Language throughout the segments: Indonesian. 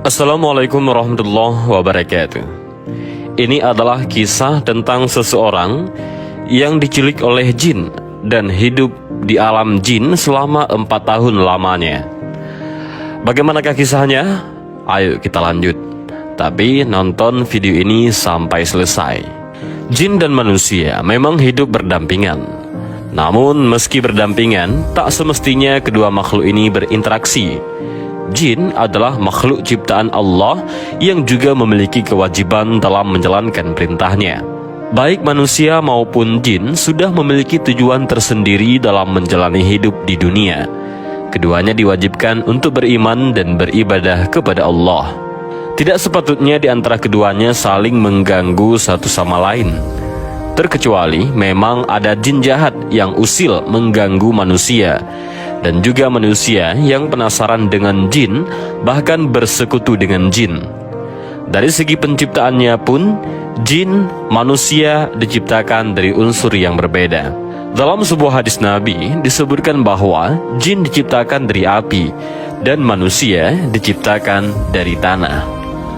Assalamualaikum warahmatullahi wabarakatuh. Ini adalah kisah tentang seseorang yang diculik oleh jin dan hidup di alam jin selama 4 tahun lamanya. Bagaimanakah kisahnya? Ayo kita lanjut. Tapi nonton video ini sampai selesai. Jin dan manusia memang hidup berdampingan. Namun meski berdampingan, tak semestinya kedua makhluk ini berinteraksi. Jin adalah makhluk ciptaan Allah yang juga memiliki kewajiban dalam menjalankan perintahnya. Baik manusia maupun jin sudah memiliki tujuan tersendiri dalam menjalani hidup di dunia. Keduanya diwajibkan untuk beriman dan beribadah kepada Allah. Tidak sepatutnya di antara keduanya saling mengganggu satu sama lain. Terkecuali memang ada jin jahat yang usil mengganggu manusia, dan juga manusia yang penasaran dengan jin, bahkan bersekutu dengan jin. Dari segi penciptaannya pun, jin manusia diciptakan dari unsur yang berbeda. Dalam sebuah hadis Nabi disebutkan bahwa jin diciptakan dari api dan manusia diciptakan dari tanah.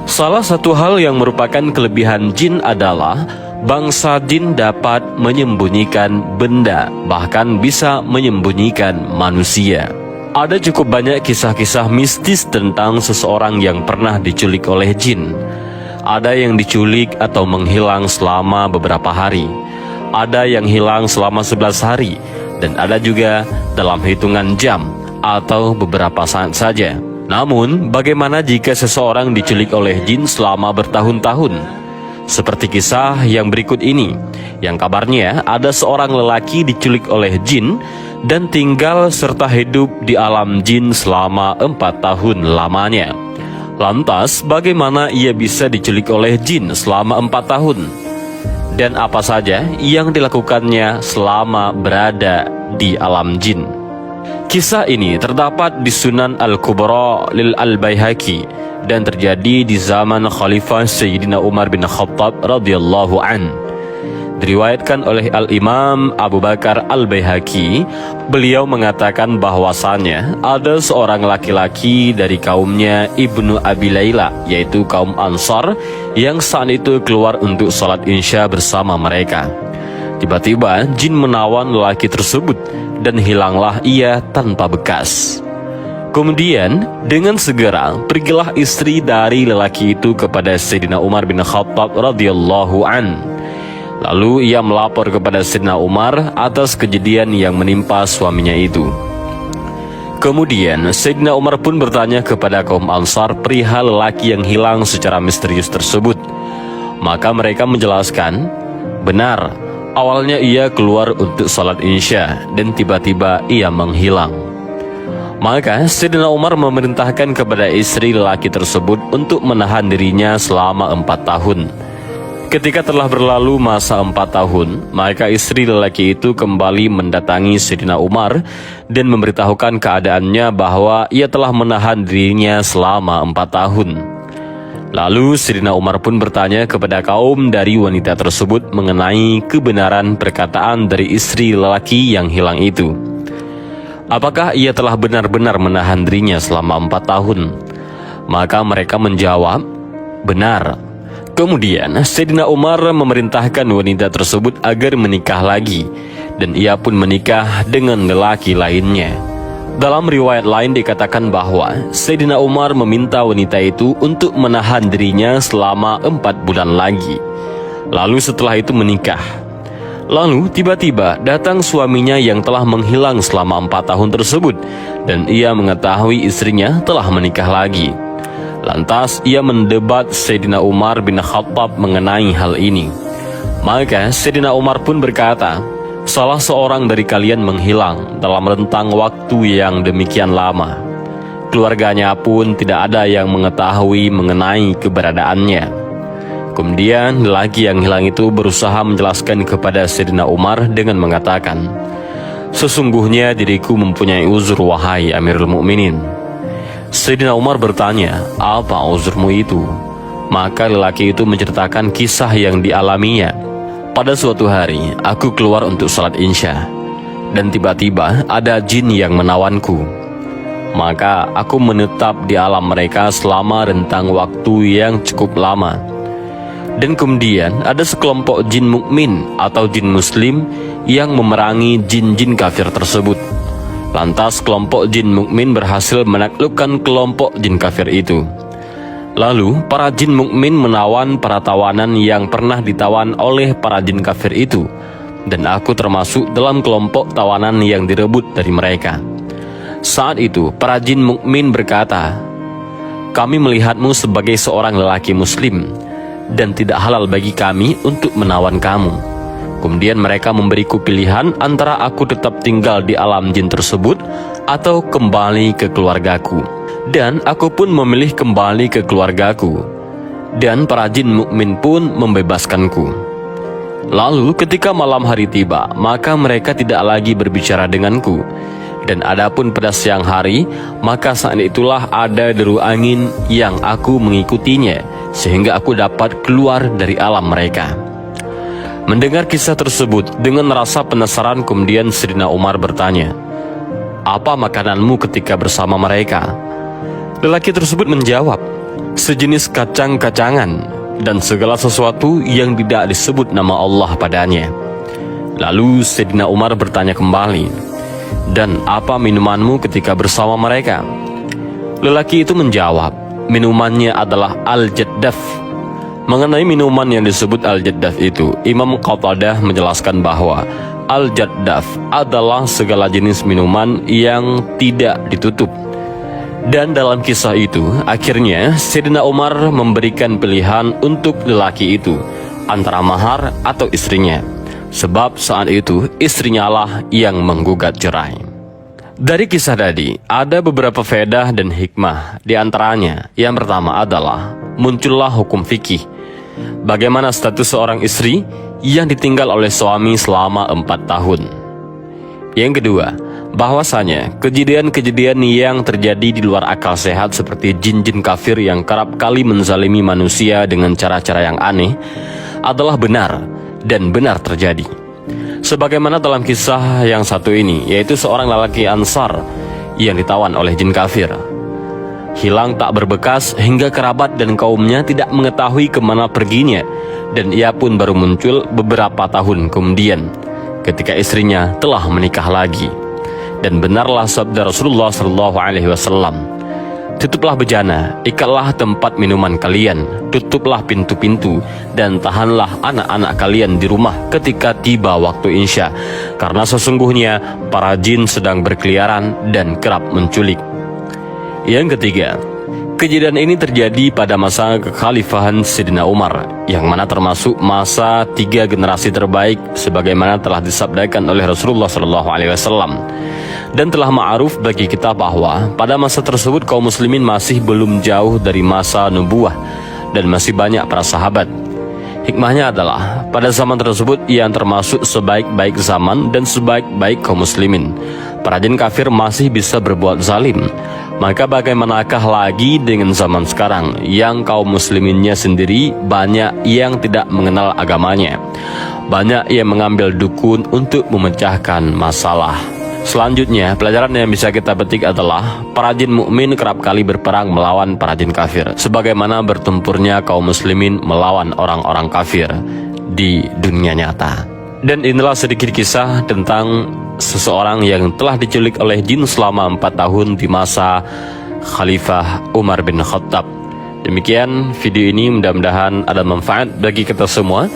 Salah satu hal yang merupakan kelebihan jin adalah bangsa jin dapat menyembunyikan benda, bahkan bisa menyembunyikan manusia. Ada cukup banyak kisah-kisah mistis tentang seseorang yang pernah diculik oleh jin. Ada yang diculik atau menghilang selama beberapa hari. Ada yang hilang selama 11 hari. Dan ada juga dalam hitungan jam atau beberapa saat saja. Namun, bagaimana jika seseorang diculik oleh jin selama bertahun-tahun? Seperti kisah yang berikut ini, yang kabarnya ada seorang lelaki diculik oleh jin dan tinggal serta hidup di alam jin selama 4 tahun lamanya. Lantas, bagaimana ia bisa diculik oleh jin selama 4 tahun? Dan apa saja yang dilakukannya selama berada di alam jin? Kisah ini terdapat di Sunan Al-Kubra lil Al-Baihaqi dan terjadi di zaman Khalifah Sayyidina Umar bin Khattab radhiyallahu an. Diriwayatkan oleh Al-Imam Abu Bakar Al-Baihaqi, beliau mengatakan bahwasannya ada seorang laki-laki dari kaumnya Ibnu Abi Layla, yaitu kaum Ansar, yang saat itu keluar untuk salat Isya bersama mereka. Tiba-tiba jin menawan lelaki tersebut dan hilanglah ia tanpa bekas. Kemudian dengan segera pergilah istri dari lelaki itu kepada Sayyidina Umar bin Khattab radhiyallahu an. Lalu ia melapor kepada Sayyidina Umar atas kejadian yang menimpa suaminya itu. Kemudian Sayyidina Umar pun bertanya kepada kaum Ansar perihal lelaki yang hilang secara misterius tersebut. Maka mereka menjelaskan, benar, awalnya ia keluar untuk salat Isya dan tiba-tiba ia menghilang. Maka Sayyidina Umar memerintahkan kepada istri lelaki tersebut untuk menahan dirinya selama 4 tahun. Ketika telah berlalu masa 4 tahun, maka istri lelaki itu kembali mendatangi Sayyidina Umar dan memberitahukan keadaannya bahwa ia telah menahan dirinya selama 4 tahun. Lalu Sayyidina Umar pun bertanya kepada kaum dari wanita tersebut mengenai kebenaran perkataan dari istri lelaki yang hilang itu. Apakah ia telah benar-benar menahan dirinya selama 4 tahun? Maka mereka menjawab, benar. Kemudian Sayyidina Umar memerintahkan wanita tersebut agar menikah lagi, dan ia pun menikah dengan lelaki lainnya. Dalam riwayat lain dikatakan bahwa Sayyidina Umar meminta wanita itu untuk menahan dirinya selama 4 bulan lagi. Lalu setelah itu menikah. Lalu tiba-tiba datang suaminya yang telah menghilang selama 4 tahun tersebut, dan ia mengetahui istrinya telah menikah lagi. Lantas ia mendebat Sayyidina Umar bin Khattab mengenai hal ini. Maka Sayyidina Umar pun berkata, salah seorang dari kalian menghilang dalam rentang waktu yang demikian lama. Keluarganya pun tidak ada yang mengetahui mengenai keberadaannya. Kemudian lelaki yang hilang itu berusaha menjelaskan kepada Sayyidina Umar dengan mengatakan, sesungguhnya diriku mempunyai uzur wahai Amirul Mukminin. Sayyidina Umar bertanya, apa uzurmu itu? Maka lelaki itu menceritakan kisah yang dialaminya. Pada suatu hari, aku keluar untuk salat Isya, dan tiba-tiba ada jin yang menawanku. maka aku menetap di alam mereka selama rentang waktu yang cukup lama. Dan kemudian ada sekelompok jin mukmin atau jin muslim yang memerangi jin-jin kafir tersebut. Lantas kelompok jin mukmin berhasil menaklukkan kelompok jin kafir itu. Lalu para jin mukmin menawan para tawanan yang pernah ditawan oleh para jin kafir itu, dan aku termasuk dalam kelompok tawanan yang direbut dari mereka. Saat itu para jin mukmin berkata, "Kami melihatmu sebagai seorang lelaki muslim, dan tidak halal bagi kami untuk menawan kamu." Kemudian mereka memberiku pilihan antara aku tetap tinggal di alam jin tersebut atau kembali ke keluargaku. Dan aku pun memilih kembali ke keluargaku. Dan para jin mukmin pun membebaskanku. Lalu ketika malam hari tiba, maka mereka tidak lagi berbicara denganku. Dan adapun pada siang hari, maka saat itulah ada deru angin yang aku mengikutinya, sehingga aku dapat keluar dari alam mereka. Mendengar kisah tersebut, dengan rasa penasaran kemudian Sayyidina Umar bertanya, "Apa makananmu ketika bersama mereka?" Lelaki tersebut menjawab, "Sejenis kacang-kacangan dan segala sesuatu yang tidak disebut nama Allah padanya." Lalu Sayyidina Umar bertanya kembali, "Dan apa minumanmu ketika bersama mereka?" Lelaki itu menjawab, "Minumannya adalah al-jaddaf." Mengenai minuman yang disebut al-jaddaf itu, Imam Qatadah menjelaskan bahwa al-jaddaf adalah segala jenis minuman yang tidak ditutup. Dan dalam kisah itu, akhirnya Sayyidina Umar memberikan pilihan untuk lelaki itu antara mahar atau istrinya, sebab saat itu istrinya lah yang menggugat cerai. Dari kisah tadi, ada beberapa faedah dan hikmah. Di antaranya, yang pertama adalah muncullah hukum fikih. Bagaimana status seorang istri yang ditinggal oleh suami selama 4 tahun. Yang kedua, bahwasanya kejadian-kejadian yang terjadi di luar akal sehat seperti jin-jin kafir yang kerap kali menzalimi manusia dengan cara-cara yang aneh adalah benar dan benar terjadi. Sebagaimana dalam kisah yang satu ini, yaitu seorang lelaki Ansar yang ditawan oleh jin kafir. Hilang tak berbekas hingga kerabat dan kaumnya tidak mengetahui kemana perginya, dan ia pun baru muncul beberapa tahun kemudian ketika istrinya telah menikah lagi. Dan benarlah sabda Rasulullah SAW, "Tutuplah bejana, ikatlah tempat minuman kalian, tutuplah pintu-pintu, dan tahanlah anak-anak kalian di rumah ketika tiba waktu Isya, karena sesungguhnya para jin sedang berkeliaran dan kerap menculik." Yang ketiga, kejadian ini terjadi pada masa kekhalifahan Sayyidina Umar, yang mana termasuk masa 3 generasi terbaik sebagaimana telah disabdakan oleh Rasulullah SAW. Dan telah ma'ruf bagi kita bahwa pada masa tersebut kaum muslimin masih belum jauh dari masa nubuwah dan masih banyak para sahabat. Hikmahnya adalah pada zaman tersebut yang termasuk sebaik-baik zaman dan sebaik-baik kaum muslimin, para jin kafir masih bisa berbuat zalim. Maka bagaimanakah lagi dengan zaman sekarang yang kaum musliminnya sendiri banyak yang tidak mengenal agamanya, banyak yang mengambil dukun untuk memecahkan masalah. Selanjutnya, pelajaran yang bisa kita petik adalah para jin mukmin kerap kali berperang melawan para jin kafir, sebagaimana bertempurnya kaum muslimin melawan orang-orang kafir di dunia nyata. Dan inilah sedikit kisah tentang seseorang yang telah diculik oleh jin selama 4 tahun di masa Khalifah Umar bin Khattab. Demikian video ini, mudah-mudahan ada manfaat bagi kita semua.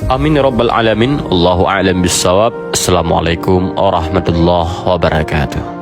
Amin ya rabbal alamin. Allahu a'lam bissawab. Assalamualaikum warahmatullahi wabarakatuh.